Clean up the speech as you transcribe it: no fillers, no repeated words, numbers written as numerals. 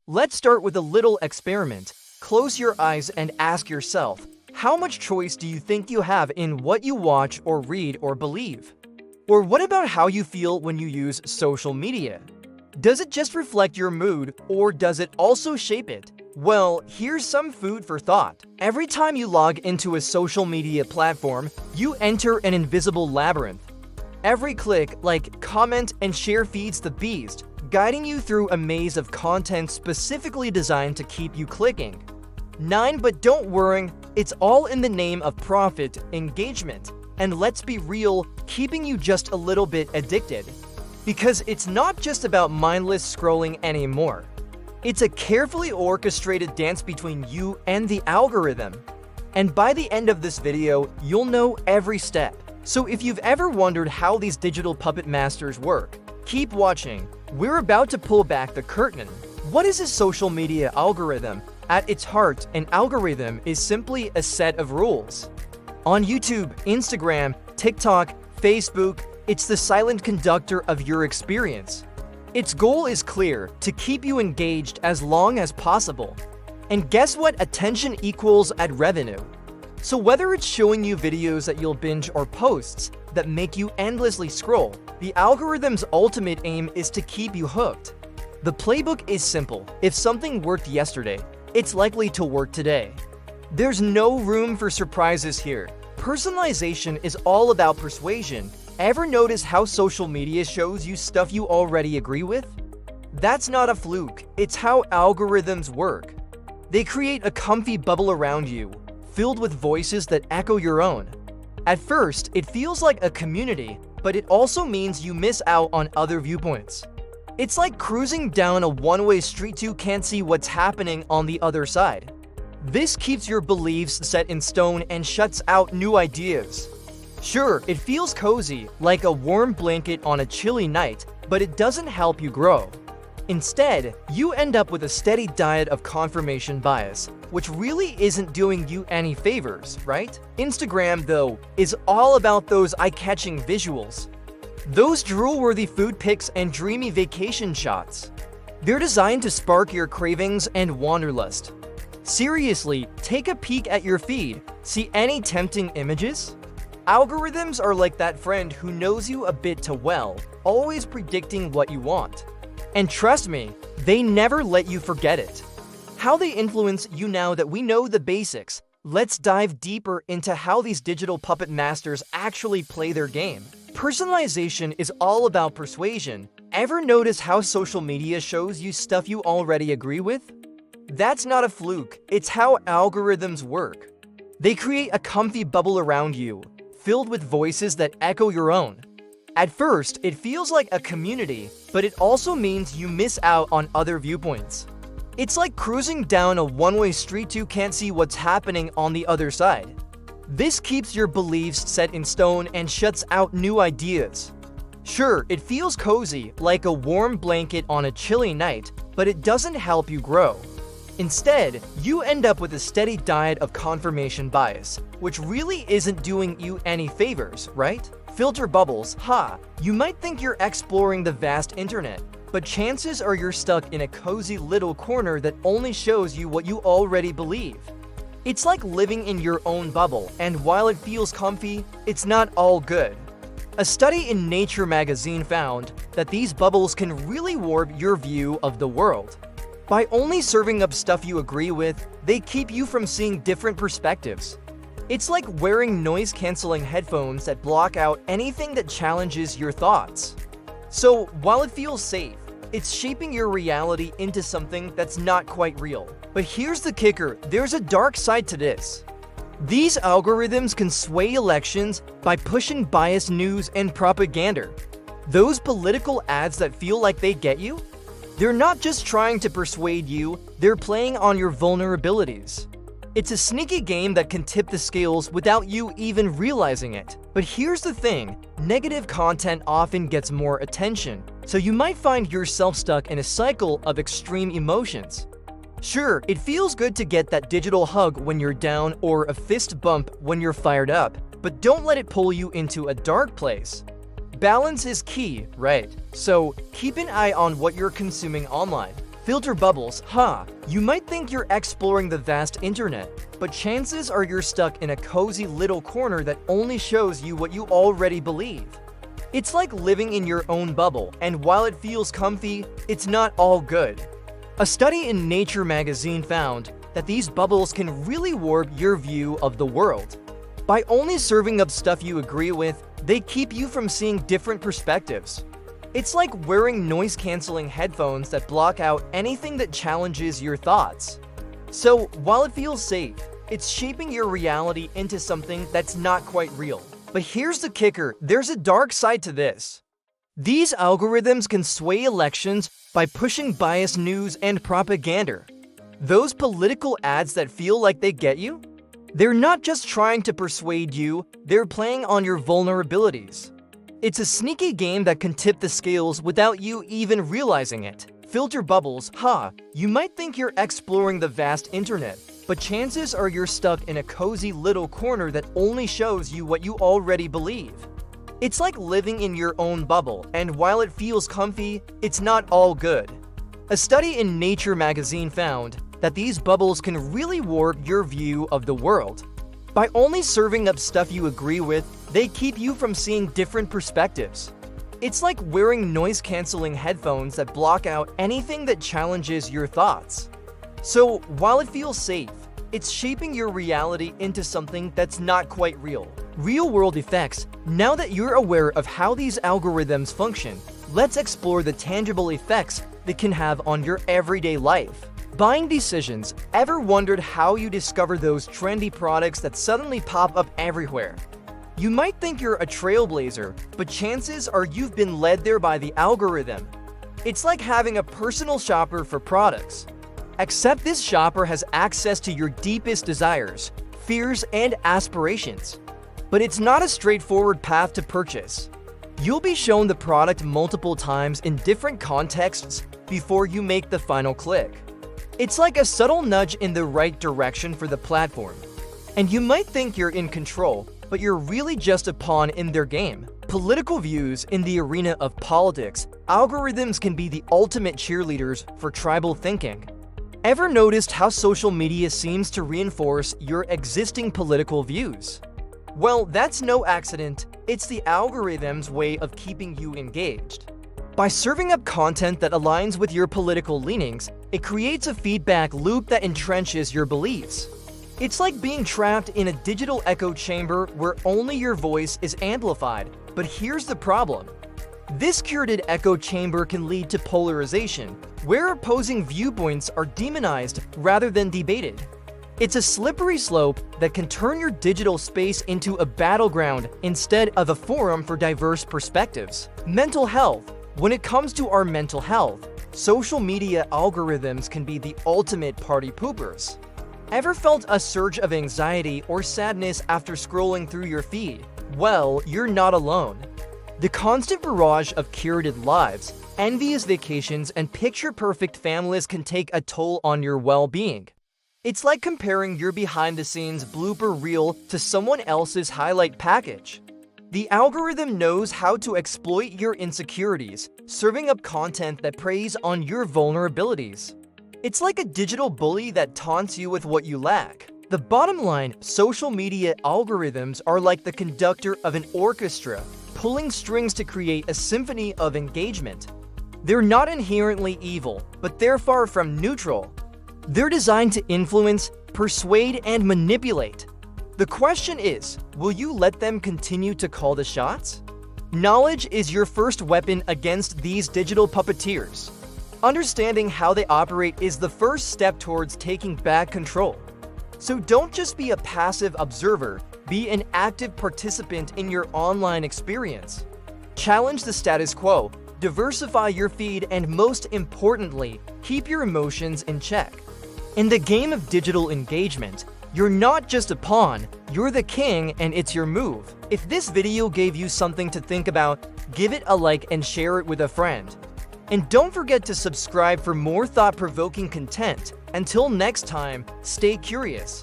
Let's start with a little experiment. Close your eyes and ask yourself, how much choice do you think you have in what you watch or read or believe? Or what about how you feel when you use social media? Does it just reflect your mood, or does it also shape it? Well, here's some food for thought. Every time you log into a social media platform, you enter an invisible labyrinth. Every click, like, comment, and share feeds the beast, guiding you through a maze of content specifically designed to keep you clicking. But don't worry, it's all in the name of profit, engagement, and let's be real, keeping you just a little bit addicted. Because it's not just about mindless scrolling anymore. It's a carefully orchestrated dance between you and the algorithm. And by the end of this video, you'll know every step. So if you've ever wondered how these digital puppet masters work, keep watching. We're about to pull back the curtain. What is a social media algorithm? At its heart, an algorithm is simply a set of rules. On YouTube, Instagram, TikTok, Facebook, it's the silent conductor of your experience. Its goal is clear: to keep you engaged as long as possible. And guess what attention equals at revenue? So whether it's showing you videos that you'll binge or posts that make you endlessly scroll, the algorithm's ultimate aim is to keep you hooked. The playbook is simple. If something worked yesterday, it's likely to work today. There's no room for surprises here. Personalization is all about persuasion. Ever notice how social media shows you stuff you already agree with? That's not a fluke, it's how algorithms work. They create a comfy bubble around you, filled with voices that echo your own. At first, it feels like a community, but it also means you miss out on other viewpoints. It's like cruising down a one-way street you can't see what's happening on the other side. This keeps your beliefs set in stone and shuts out new ideas. Sure, it feels cozy, like a warm blanket on a chilly night, but it doesn't help you grow. Instead, you end up with a steady diet of confirmation bias, which really isn't doing you any favors, right? Instagram, though, is all about those eye-catching visuals. Those drool-worthy food pics and dreamy vacation shots. They're designed to spark your cravings and wanderlust. Seriously, take a peek at your feed. See any tempting images? Algorithms are like that friend who knows you a bit too well, always predicting what you want. And trust me, they never let you forget it. How they influence you now that we know the basics, let's dive deeper into how these digital puppet masters actually play their game. Personalization is all about persuasion. Ever notice how social media shows you stuff you already agree with? That's not a fluke, it's how algorithms work. They create a comfy bubble around you, filled with voices that echo your own. At first, it feels like a community, but it also means you miss out on other viewpoints. It's like cruising down a one-way street you can't see what's happening on the other side. This keeps your beliefs set in stone and shuts out new ideas. Sure, it feels cozy, like a warm blanket on a chilly night, but it doesn't help you grow. Instead, you end up with a steady diet of confirmation bias, which really isn't doing you any favors, right? Filter bubbles, you might think you're exploring the vast internet, but chances are you're stuck in a cozy little corner that only shows you what you already believe. It's like living in your own bubble, and while it feels comfy, it's not all good. A study in Nature magazine found that these bubbles can really warp your view of the world. By only serving up stuff you agree with, they keep you from seeing different perspectives. It's like wearing noise-canceling headphones that block out anything that challenges your thoughts. So, while it feels safe, it's shaping your reality into something that's not quite real. But here's the kicker, there's a dark side to this. These algorithms can sway elections by pushing biased news and propaganda. Those political ads that feel like they get you? They're not just trying to persuade you, they're playing on your vulnerabilities. It's a sneaky game that can tip the scales without you even realizing it. But here's the thing, negative content often gets more attention, so you might find yourself stuck in a cycle of extreme emotions. Sure, it feels good to get that digital hug when you're down or a fist bump when you're fired up, but don't let it pull you into a dark place. Balance is key, right? So keep an eye on what you're consuming online. Filter bubbles, huh? You might think you're exploring the vast internet, but chances are you're stuck in a cozy little corner that only shows you what you already believe. It's like living in your own bubble, and while it feels comfy, it's not all good. A study in Nature magazine found that these bubbles can really warp your view of the world. By only serving up stuff you agree with, they keep you from seeing different perspectives. It's like wearing noise-canceling headphones that block out anything that challenges your thoughts. So, while it feels safe, it's shaping your reality into something that's not quite real. But here's the kicker, there's a dark side to this. These algorithms can sway elections by pushing biased news and propaganda. Those political ads that feel like they get you? They're not just trying to persuade you, they're playing on your vulnerabilities. It's a sneaky game that can tip the scales without you even realizing it. Filter bubbles, huh? You might think you're exploring the vast internet, but chances are you're stuck in a cozy little corner that only shows you what you already believe. It's like living in your own bubble, and while it feels comfy, it's not all good. A study in Nature magazine found that these bubbles can really warp your view of the world. By only serving up stuff you agree with, they keep you from seeing different perspectives. It's like wearing noise-canceling headphones that block out anything that challenges your thoughts. So, while it feels safe, it's shaping your reality into something that's not quite real. Real-world effects. Now that you're aware of how these algorithms function, let's explore the tangible effects they can have on your everyday life. Buying decisions. Ever wondered how you discover those trendy products that suddenly pop up everywhere? You might think you're a trailblazer, but chances are you've been led there by the algorithm. It's like having a personal shopper for products. Except this shopper has access to your deepest desires, fears, and aspirations. But it's not a straightforward path to purchase. You'll be shown the product multiple times in different contexts before you make the final click. It's like a subtle nudge in the right direction for the platform. And you might think you're in control, but you're really just a pawn in their game. Political views. In the arena of politics, algorithms can be the ultimate cheerleaders for tribal thinking. Ever noticed how social media seems to reinforce your existing political views? Well, that's no accident. It's the algorithm's way of keeping you engaged. By serving up content that aligns with your political leanings, it creates a feedback loop that entrenches your beliefs. It's like being trapped in a digital echo chamber where only your voice is amplified. But here's the problem. This curated echo chamber can lead to polarization, where opposing viewpoints are demonized rather than debated. It's a slippery slope that can turn your digital space into a battleground instead of a forum for diverse perspectives. Mental health. When it comes to our mental health, social media algorithms can be the ultimate party poopers. Ever felt a surge of anxiety or sadness after scrolling through your feed? Well, you're not alone. The constant barrage of curated lives, envious vacations, and picture-perfect families can take a toll on your well-being. It's like comparing your behind-the-scenes blooper reel to someone else's highlight package. The algorithm knows how to exploit your insecurities, serving up content that preys on your vulnerabilities. It's like a digital bully that taunts you with what you lack. The bottom line, social media algorithms are like the conductor of an orchestra, pulling strings to create a symphony of engagement. They're not inherently evil, but they're far from neutral. They're designed to influence, persuade, and manipulate. The question is, will you let them continue to call the shots? Knowledge is your first weapon against these digital puppeteers. Understanding how they operate is the first step towards taking back control. So don't just be a passive observer, be an active participant in your online experience. Challenge the status quo, diversify your feed, and most importantly, keep your emotions in check. In the game of digital engagement, you're not just a pawn, you're the king, and it's your move. If this video gave you something to think about, give it a like and share it with a friend. And don't forget to subscribe for more thought-provoking content. Until next time, stay curious.